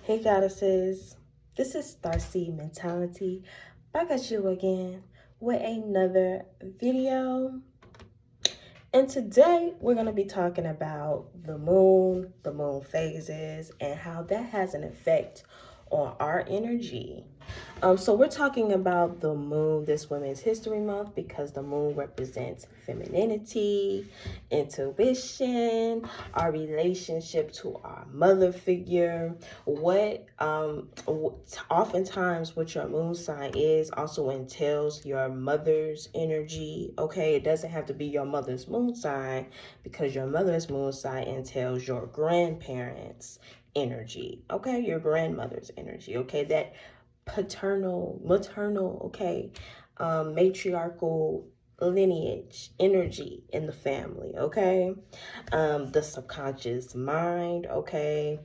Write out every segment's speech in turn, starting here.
Hey goddesses, this is Starseed Mentality, back at you again with another video. And today we're going to be talking about the moon phases, and how that has an effect on our energy. So we're talking about the moon this Women's History Month because the moon represents femininity, intuition, our relationship to our mother figure. Oftentimes what your moon sign is also entails your mother's energy. Okay, it doesn't have to be your mother's moon sign, because your mother's moon sign entails your grandparents' energy. Okay, your grandmother's energy. Okay, that paternal, maternal, okay, matriarchal lineage energy in the family. Okay, the subconscious mind. Okay,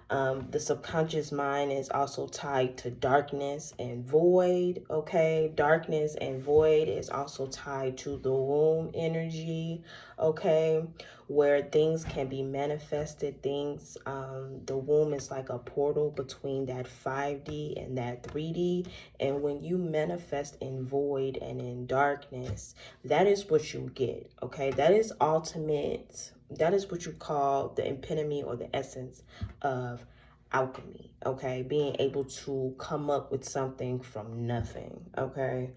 the subconscious mind is also tied to darkness and void. Okay, darkness and void is also tied to the womb energy. Okay, where things can be manifested. Things, the womb is like a portal between that 5D and that 3D. And when you manifest in void and in darkness, that is what you get. Okay, that is ultimate. That is what you call the epitome or the essence of alchemy. Okay, being able to come up with something from nothing. Okay,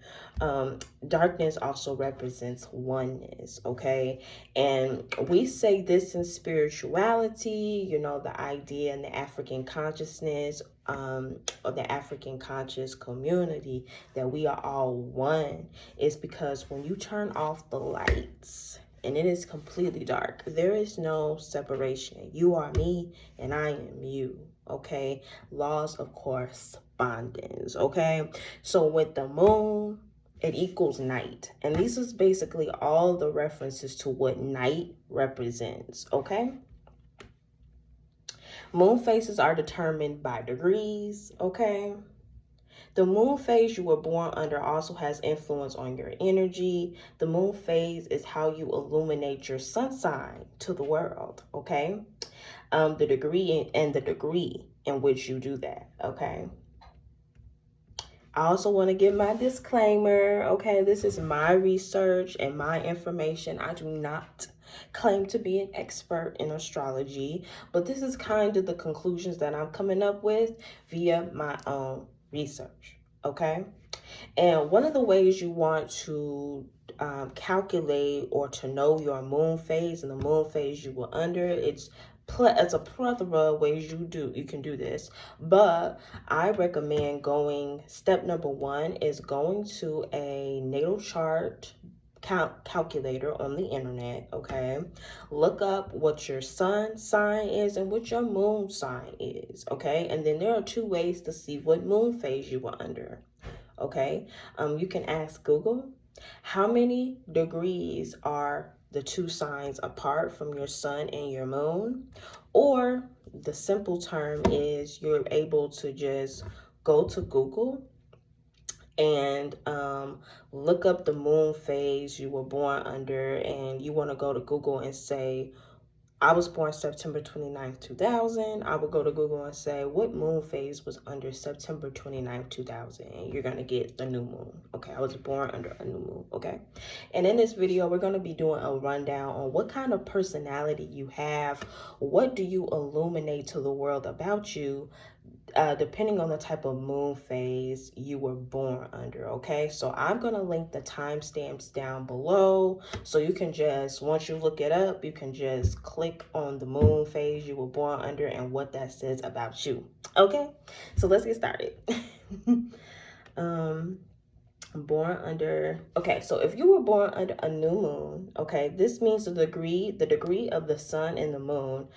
darkness also represents oneness. Okay, and we say this in spirituality, you know, the idea in the African consciousness, or the African conscious community, that we are all one, is because when you turn off the lights and it is completely dark, there is no separation. You are me and I am you. Okay, laws of correspondence. Okay, so with the moon, it equals night, and this is basically all the references to what night represents. Okay, moon phases are determined by degrees. Okay, the moon phase you were born under also has influence on your energy. The moon phase is how you illuminate your sun sign to the world. Okay, the degree in which you do that. Okay, I also want to give my disclaimer. Okay, this is my research and my information. I do not claim to be an expert in astrology, but this is kind of the conclusions that I'm coming up with via my own research. Okay, and one of the ways you want to calculate or to know your moon phase and the moon phase you were under, it's a plethora of ways you can do this, but I recommend going, step number one is going to a natal chart calculator on the internet. Okay, look up what your sun sign is and what your moon sign is. Okay, and then there are two ways to see what moon phase you were under. Okay, you can ask Google, how many degrees are the two signs apart from your sun and your moon? Or the simple term is, you're able to just go to Google and look up the moon phase you were born under, and you want to go to Google and say, I was born September 29th, 2000. I would go to Google and say, what moon phase was under September 29th, 2000? And you're going to get the new moon. Okay, I was born under a new moon. Okay, and in this video, we're going to be doing a rundown on what kind of personality you have. What do you illuminate to the world about you, depending on the type of moon phase you were born under. Okay, so I'm going to link the timestamps down below, so you can just, once you look it up, you can just click on the moon phase you were born under and what that says about you. Okay, so let's get started. Born under, okay, so if you were born under a new moon, okay, this means the degree of the sun and the moon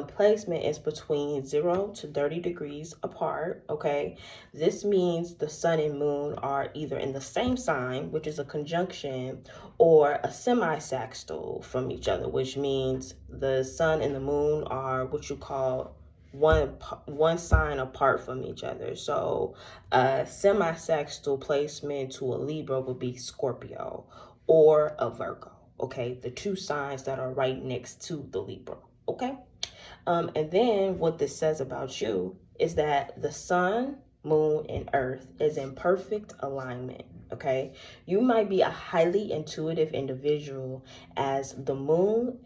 placement is between 0 to 30 degrees apart. Okay, this means the sun and moon are either in the same sign, which is a conjunction, or a semi-sextile from each other, which means the sun and the moon are what you call one sign apart from each other. So a semi-sextile placement to a Libra would be Scorpio or a Virgo. Okay, the two signs that are right next to the Libra. Okay. And then what this says about you is that the sun, moon, and earth is in perfect alignment. Okay. You might be a highly intuitive individual as the moon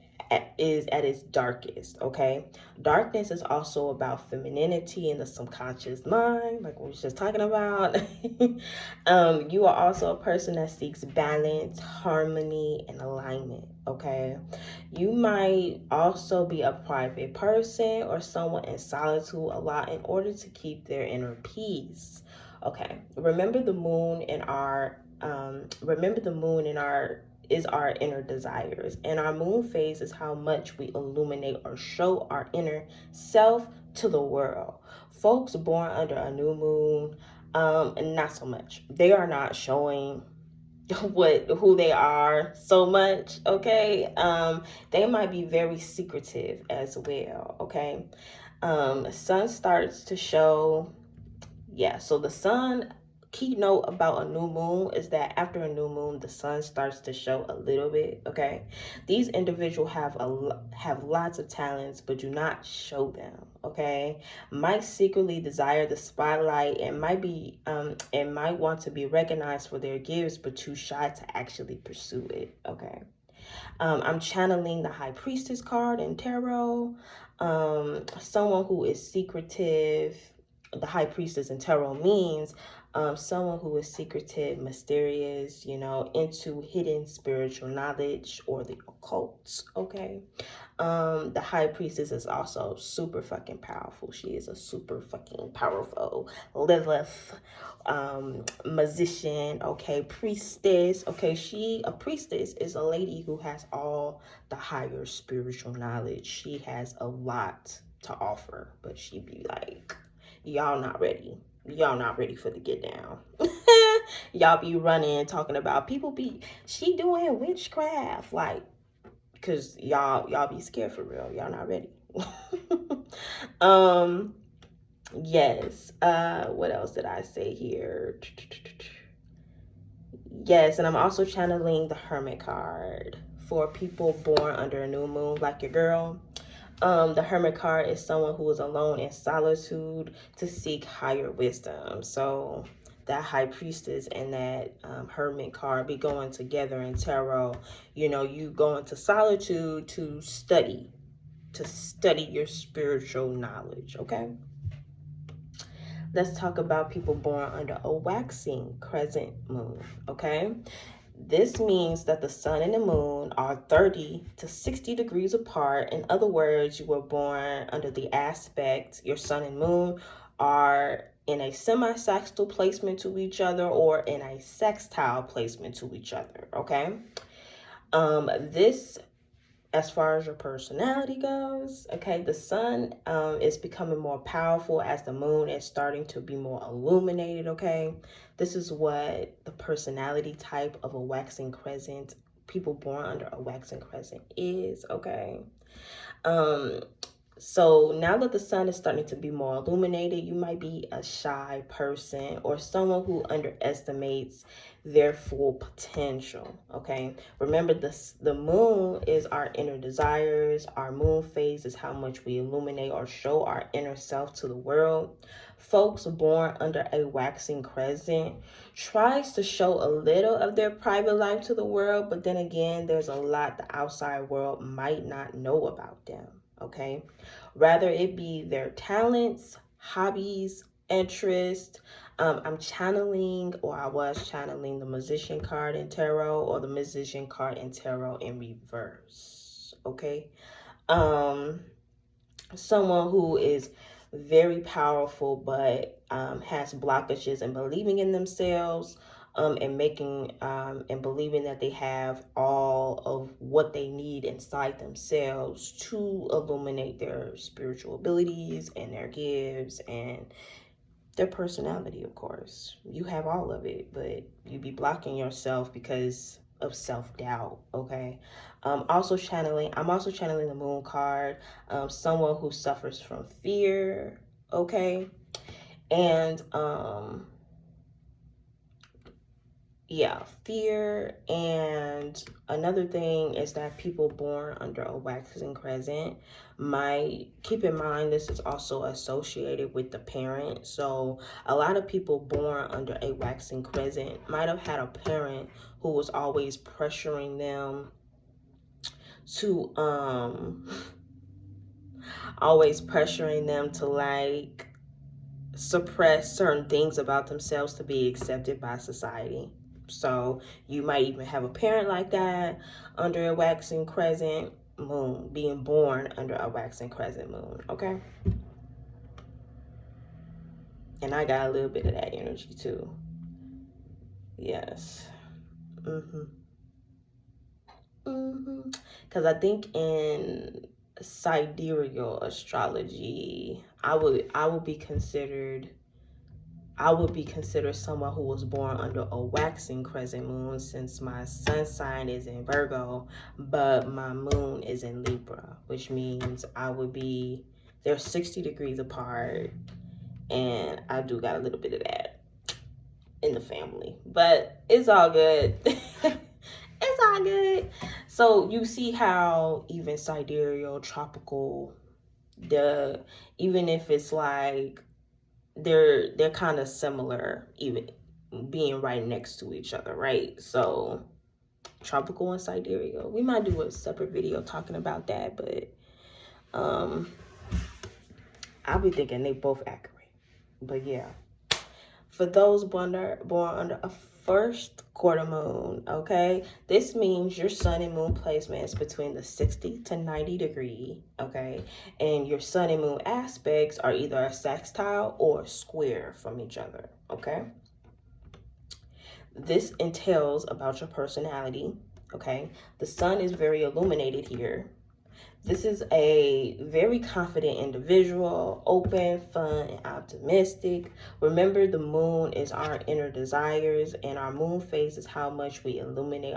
is at its darkest. Okay. Darkness is also about femininity and the subconscious mind, like we were just talking about. You are also a person that seeks balance, harmony, and alignment. Okay. You might also be a private person or someone in solitude a lot in order to keep their inner peace. Okay. Remember the moon in our is our inner desires, and our moon phase is how much we illuminate or show our inner self to the world. Folks born under a new moon, not so much. They are not showing who they are so much. Okay. They might be very secretive as well. Okay. Sun starts to show. Yeah, so the sun, key note about a new moon is that after a new moon the sun starts to show a little bit. Okay. These individuals have lots of talents but do not show them. Okay. Might secretly desire the spotlight and might want to be recognized for their gifts but too shy to actually pursue it. Okay. I'm channeling the High Priestess card in tarot. Someone who is secretive. The High Priestess in tarot means someone who is secretive, mysterious, into hidden spiritual knowledge or the occult. Okay. The High Priestess is also super fucking powerful. She is a super fucking powerful Lilith magician. Okay. Priestess. Okay. A priestess is a lady who has all the higher spiritual knowledge. She has a lot to offer, but she be like, y'all not ready. Y'all not ready for the get down. Y'all be running talking about she doing witchcraft, like, because y'all be scared for real. Y'all not ready. Yes. What else did I say here? Yes, and I'm also channeling the Hermit card for people born under a new moon, like your girl. The Hermit card is someone who is alone in solitude to seek higher wisdom. So that High Priestess and that Hermit card be going together in tarot. You go into solitude to study your spiritual knowledge. Okay. Let's talk about people born under a waxing crescent moon. Okay. This means that the sun and the moon are 30 to 60 degrees apart. In other words, you were born under the aspect, your sun and moon are in a semi-sextile placement to each other or in a sextile placement to each other. Okay. This, as far as your personality goes, okay, the sun is becoming more powerful as the moon is starting to be more illuminated. Okay. This is what the personality type of a waxing crescent, people born under a waxing crescent is. Okay. So now that the sun is starting to be more illuminated, you might be a shy person or someone who underestimates their full potential. Okay. Remember, the moon is our inner desires. Our moon phase is how much we illuminate or show our inner self to the world. Folks born under a waxing crescent tries to show a little of their private life to the world, but then again, there's a lot the outside world might not know about them. Okay. Rather it be their talents, hobbies, interests. I was channeling the Magician card in tarot or the Magician card in tarot in reverse. Okay. Someone who is very powerful but has blockages in believing in themselves, and believing that they have all of what they need inside themselves to illuminate their spiritual abilities and their gifts and their personality. Of course, you have all of it, but you be blocking yourself because of self-doubt. Okay. I'm also channeling the moon card, someone who suffers from fear. Okay. And yeah, fear. And another thing is that people born under a waxing crescent might keep in mind this is also associated with the parent. So a lot of people born under a waxing crescent might have had a parent who was always pressuring them to like suppress certain things about themselves to be accepted by society. So you might even have a parent like that under a waxing crescent moon, being born under a waxing crescent moon, okay? And I got a little bit of that energy too. Yes. Because I think in sidereal astrology, I would be considered someone who was born under a waxing crescent moon, since my sun sign is in Virgo, but my moon is in Libra, which means they're 60 degrees apart, and I do got a little bit of that in the family, but it's all good. It's all good. So you see how even sidereal, tropical, even if it's like they're kind of similar, even being right next to each other, right? So tropical and sidereal, we might do a separate video talking about that, but I'll be thinking they both accurate. But yeah, for those born under a first quarter moon, okay, this means your sun and moon placement is between the 60 to 90 degree, okay, and your sun and moon aspects are either a sextile or square from each other, okay. This entails about your personality, okay. The sun is very illuminated here. This is a very confident individual, open, fun, and optimistic. Remember, the moon is our inner desires, and our moon phase is how much we illuminate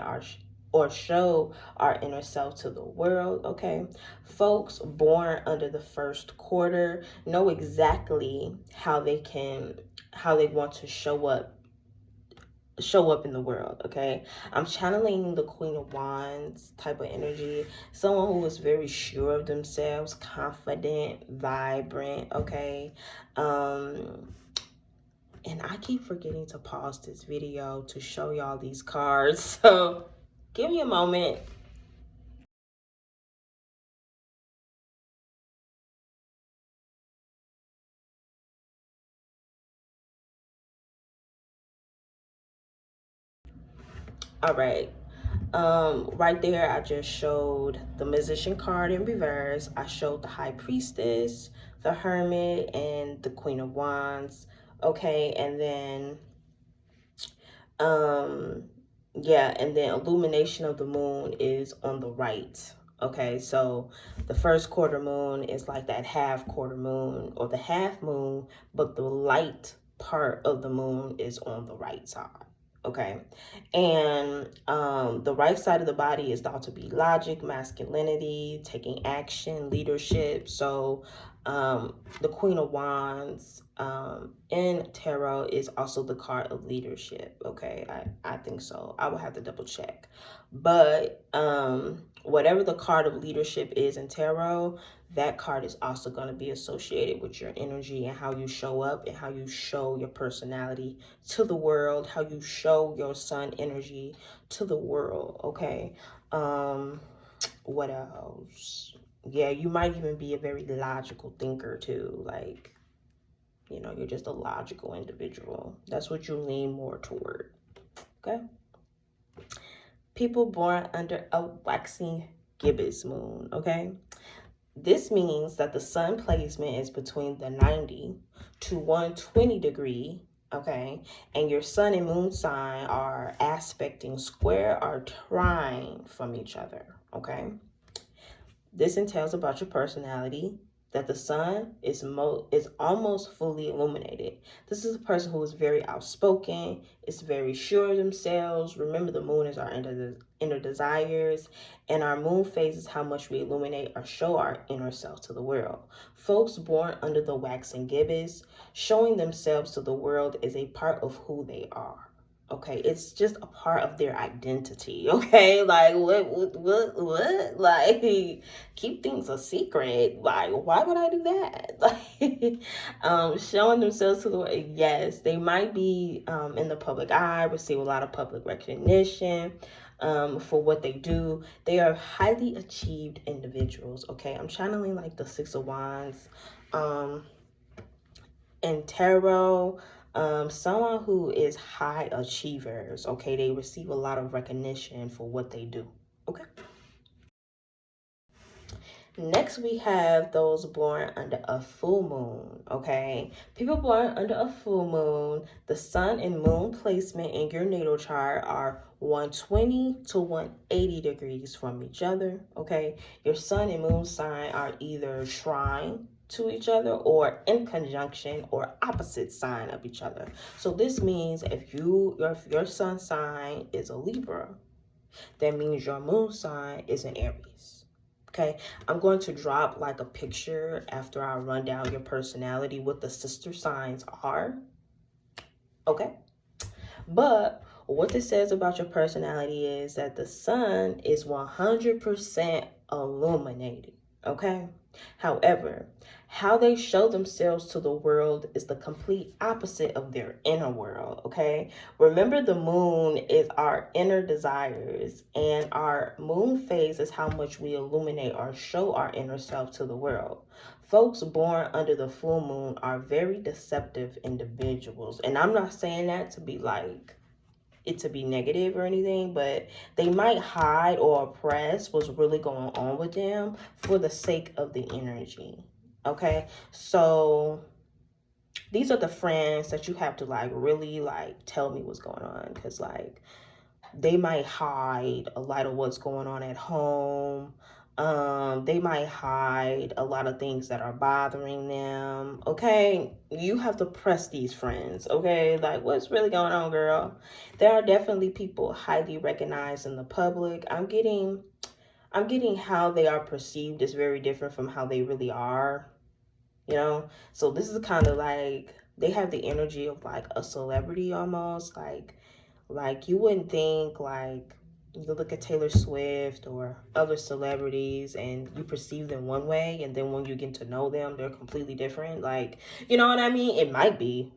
or show our inner self to the world, okay? Folks born under the first quarter know exactly how they want to show up in the world, okay. I'm channeling the Queen of Wands type of energy, someone who is very sure of themselves, confident, vibrant, okay. And I keep forgetting to pause this video to show y'all these cards, so give me a moment. All right. Right there, I just showed the Magician card in reverse. I showed the High Priestess, the Hermit, and the Queen of Wands. Okay, and then, yeah, and then Illumination of the Moon is on the right. Okay, so the first quarter moon is like that half quarter moon or the half moon, but the light part of the moon is on the right side. Okay, and the right side of the body is thought to be logic, masculinity, taking action, leadership. So the Queen of Wands in tarot is also the card of leadership. Okay, I think so. I will have to double check, but whatever the card of leadership is in tarot, that card is also going to be associated with your energy and how you show up and how you show your personality to the world, how you show your sun energy to the world, okay? What else? Yeah, you might even be a very logical thinker too, like, you know, you're just a logical individual. That's what you lean more toward, okay? People born under a waxing gibbous moon, okay? This means that the sun placement is between the 90 to 120 degree, okay? And your sun and moon sign are aspecting square or trine from each other, okay? This entails about your personality, that the sun is almost fully illuminated. This is a person who is very outspoken, is very sure of themselves. Remember, the moon is our inner desires, and our moon phase is how much we illuminate or show our inner self to the world. Folks born under the waxing gibbous, showing themselves to the world is a part of who they are. Okay, it's just a part of their identity. Okay, like what? Like, keep things a secret. Like, why would I do that? Like, showing themselves to the world. Yes, they might be in the public eye, receive a lot of public recognition for what they do. They are highly achieved individuals. Okay, I'm channeling like the Six of Wands. In tarot, someone who is high achievers, okay, they receive a lot of recognition for what they do. Okay, next we have those born under a full moon. Okay, people born under a full moon, the sun and moon placement in your natal chart are 120 to 180 degrees from each other. Okay, your sun and moon sign are either trine to each other or in conjunction or opposite sign of each other. So this means if your sun sign is a Libra, that means your moon sign is an Aries. Okay, I'm going to drop like a picture after I run down your personality, what the sister signs are. Okay, but what this says about your personality is that the sun is 100% illuminated. Okay, however, how they show themselves to the world is the complete opposite of their inner world. Okay, remember the moon is our inner desires, and our moon phase is how much we illuminate or show our inner self to the world. Folks born under the full moon are very deceptive individuals, and I'm not saying that to be like it to be negative or anything, but they might hide or oppress what's really going on with them for the sake of the energy. Okay, so these are the friends that you have to like really like tell me what's going on, because like they might hide a lot of what's going on at home. They might hide a lot of things that are bothering them. Okay, you have to press these friends. Okay, like what's really going on, girl? There are definitely people highly recognized in the public. I'm getting how they are perceived is very different from how they really are. You know, so this is kind of like they have the energy of like a celebrity almost, like you wouldn't think like you look at Taylor Swift or other celebrities and you perceive them one way, and then when you get to know them, they're completely different. Like, you know what I mean? It might be.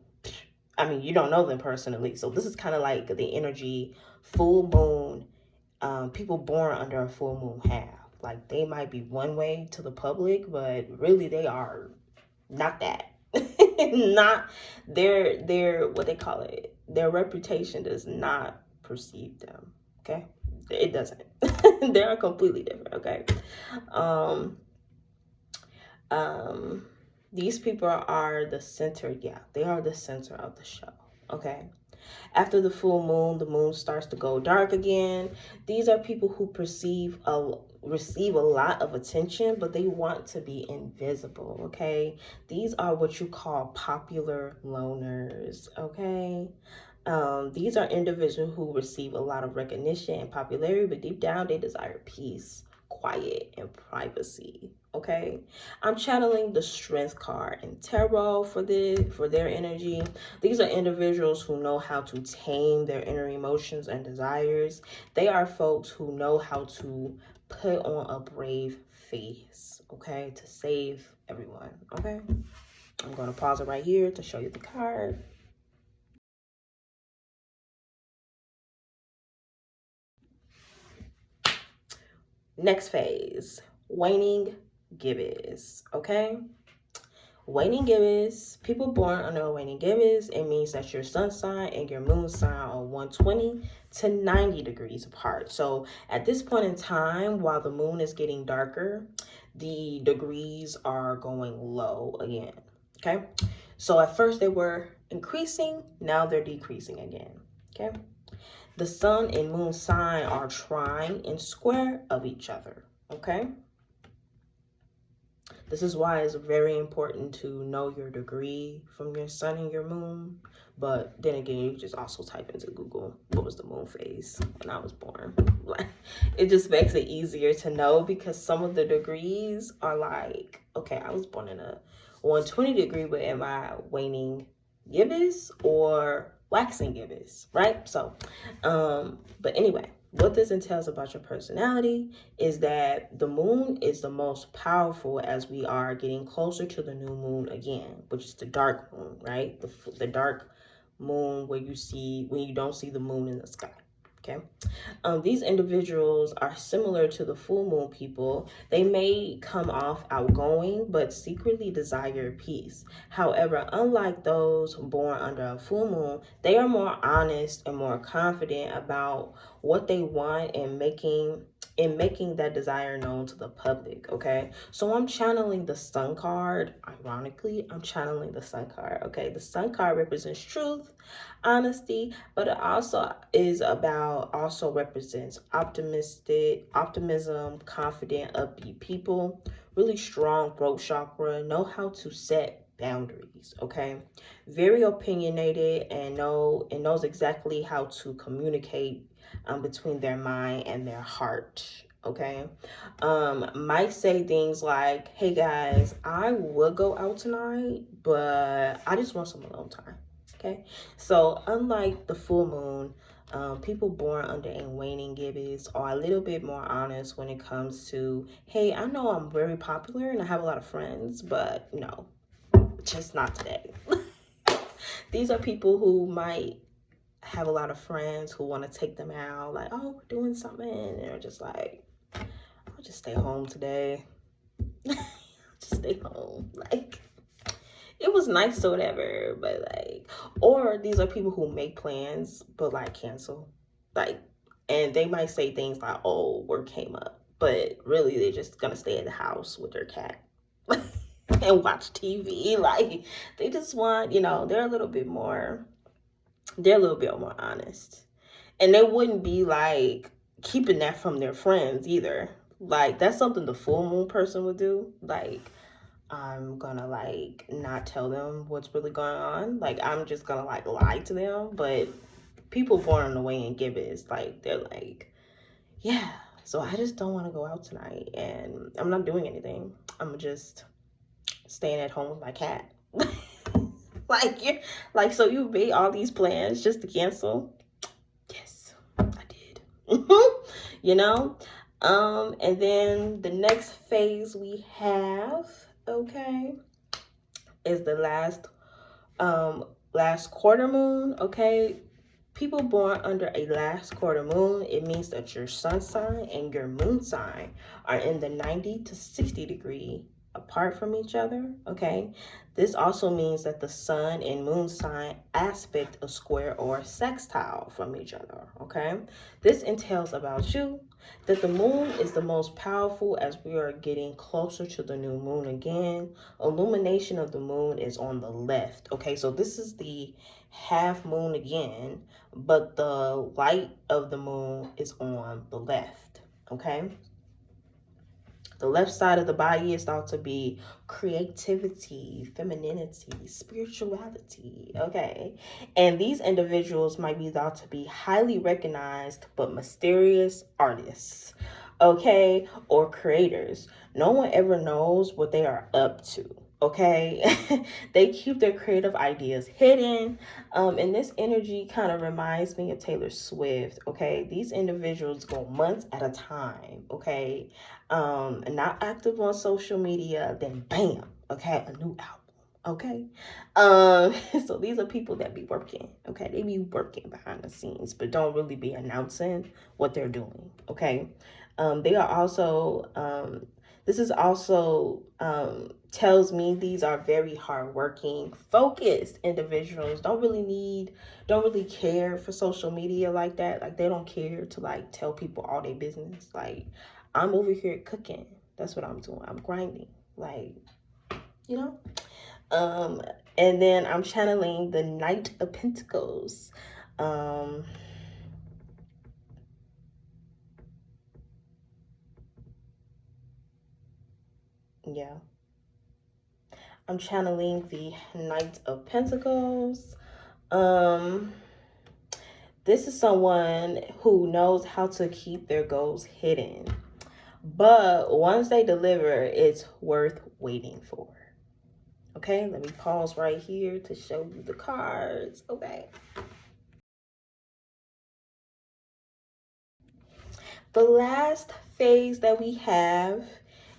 I mean, you don't know them personally. So this is kind of like the energy full moon, people born under a full moon have. Like they might be one way to the public, but really they are not that. Not their what they call it, their reputation does not perceive them. Okay, it doesn't. They are completely different. Okay, um um these people are the center. Yeah, they are the center of the show. Okay, after the full moon, the moon starts to go dark again. These are people who receive a lot of attention, but they want to be invisible. Okay, these are what you call popular loners. Okay, these are individuals who receive a lot of recognition and popularity, but deep down they desire peace, quiet, and privacy. Okay, I'm channeling the Strength card in tarot for their energy. These are individuals who know how to tame their inner emotions and desires. They are folks who know how to put on a brave face, okay, to save everyone. Okay, I'm going to pause it right here to show you the card. Next phase, waning gibbous. Okay, waning gibbous, people born under a waning gibbous, it means that your sun sign and your moon sign are 120 to 90 degrees apart. So at this point in time, while the moon is getting darker, the degrees are going low again. Okay, so at first they were increasing, now they're decreasing again. Okay, the sun and moon sign are trine and square of each other. Okay, this is why it's very important to know your degree from your sun and your moon. But then again, you just also type into Google what was the moon phase when I was born. It just makes it easier to know, because some of the degrees are like, okay, I was born in a 120 degree, but am I waning gibbous or waxing givers, right? So, but anyway, what this entails about your personality is that the moon is the most powerful as we are getting closer to the new moon again, which is the dark moon, right? The dark moon where when you don't see the moon in the sky. Okay. These individuals are similar to the full moon people. They may come off outgoing, but secretly desire peace. However, unlike those born under a full moon, they are more honest and more confident about what they want and making that desire known to the public. Okay, so I'm channeling the sun card. Ironically, I'm channeling the sun card. Okay, the sun card represents truth, honesty, but it also represents optimism, confident, upbeat people, really strong throat chakra, know how to set boundaries. Okay, very opinionated and knows exactly how to communicate between their mind and their heart. Okay, might say things like, hey guys, I would go out tonight, but I just want some alone time. Okay, so unlike the full moon, people born under a waning gibbous are a little bit more honest when it comes to, hey, I know I'm very popular and I have a lot of friends, but no, just not today. These are people who might have a lot of friends who want to take them out, like, oh, we're doing something, and they're just like, I'll just stay home today. Just stay home. Like, it was nice or whatever, but like, or these are people who make plans but like cancel, like, and they might say things like, oh, work came up, but really they're just gonna stay at the house with their cat and watch TV. Like, they just want, they're a little bit more honest, and they wouldn't be like keeping that from their friends either. Like, that's something the full moon person would do. Like, I'm gonna like not tell them what's really going on. Like, I'm just gonna like lie to them. But people born in way and gibbous, like, they're like, yeah, so I just don't want to go out tonight and I'm not doing anything. I'm just staying at home with my cat. Like, you're like, so you made all these plans just to cancel? Yes, I did. And then the next phase we have, okay, is the last quarter moon. Okay, people born under a last quarter moon, it means that your sun sign and your moon sign are in the 90 to 60 degree apart from each other. Okay, this also means that the sun and moon sign aspect a square or sextile from each other. Okay, this entails about you that the moon is the most powerful as we are getting closer to the new moon again. Illumination of the moon is on the left. Okay, so this is the half moon again, but the light of the moon is on the left. Okay, the left side of the body is thought to be creativity, femininity, spirituality. Okay, and these individuals might be thought to be highly recognized but mysterious artists, okay, or creators. No one ever knows what they are up to. Okay, they keep their creative ideas hidden. And this energy kind of reminds me of Taylor Swift. Okay, these individuals go months at a time. Okay, not active on social media, then bam, okay, a new album. Okay, so these are people that be working. Okay, they be working behind the scenes, but don't really be announcing what they're doing. Okay, they are also this is also tells me these are very hardworking, focused individuals. Don't really care for social media like that. Like, they don't care to like tell people all their business. Like, I'm over here cooking. That's what I'm doing. I'm grinding. Like, you know. And then I'm channeling the Knight of Pentacles. Yeah. I'm channeling the Knight of Pentacles. This is someone who knows how to keep their goals hidden. But once they deliver, it's worth waiting for. Okay, let me pause right here to show you the cards. Okay. The last phase that we have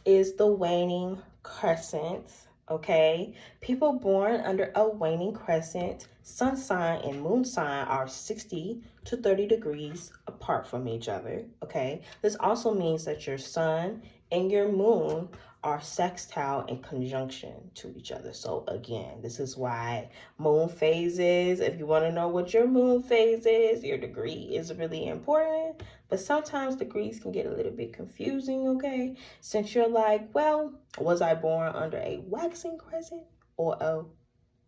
is the waning crescent. Okay, people born under a waning crescent, sun sign and moon sign are 60 to 30 degrees apart from each other. Okay, this also means that your sun and your moon are sextile in conjunction to each other. So again, this is why moon phases, if you want to know what your moon phase is, your degree is really important. But sometimes degrees can get a little bit confusing, okay? Since you're like, well, was I born under a waxing crescent or a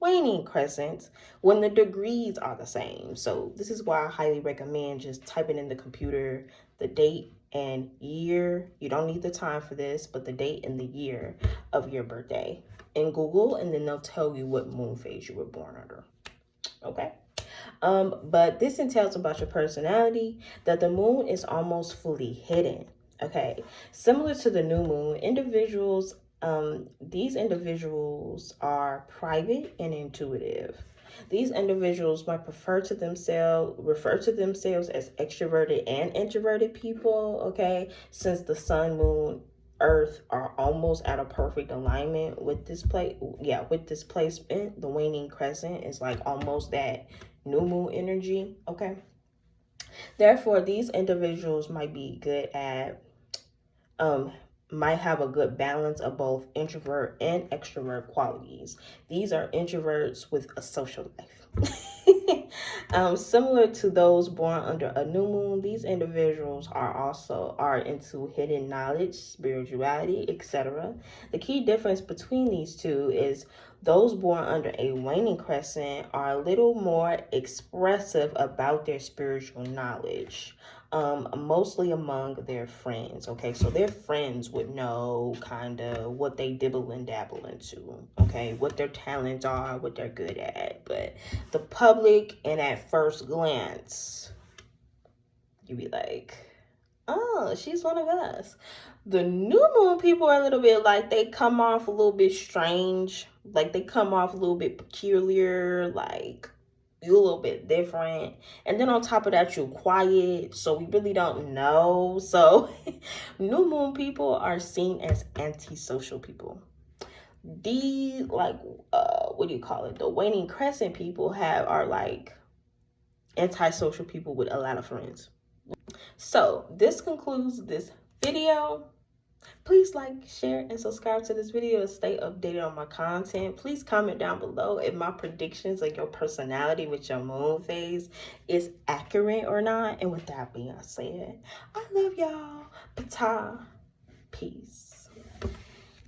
waning crescent when the degrees are the same? So this is why I highly recommend just typing in the computer the date and year. You don't need the time for this, but the date and the year of your birthday in Google, and then they'll tell you what moon phase you were born under, okay? But this entails about your personality, that the moon is almost fully hidden. Okay, similar to the new moon, these individuals are private and intuitive. These individuals might refer to themselves as extroverted and introverted people, okay? Since the sun, moon, earth are almost at a perfect alignment with this placement, the waning crescent is like almost that new moon energy, okay? Therefore, these individuals might be good at might have a good balance of both introvert and extrovert qualities. These are introverts with a social life. Similar to those born under a new moon, these individuals are into hidden knowledge, spirituality, etc. The key difference between these two is those born under a waning crescent are a little more expressive about their spiritual knowledge. Mostly among their friends, okay? So their friends would know kind of what they dibble and dabble into, okay? What their talents are, what they're good at. But the public, and at first glance, you'd be like, oh, she's one of us. The new moon people are a little bit like, they come off a little bit strange. Like, they come off a little bit peculiar, like, you a little bit different, and then on top of that you're quiet, so we really don't know. So new moon people are seen as antisocial people. The what do you call it, the waning crescent people are like antisocial people with a lot of friends. So this concludes this video. Please like, share, and subscribe to this video to stay updated on my content. Please comment down below if my predictions of your personality with your moon phase is accurate or not. And with that being said, I love y'all. Pata. Peace.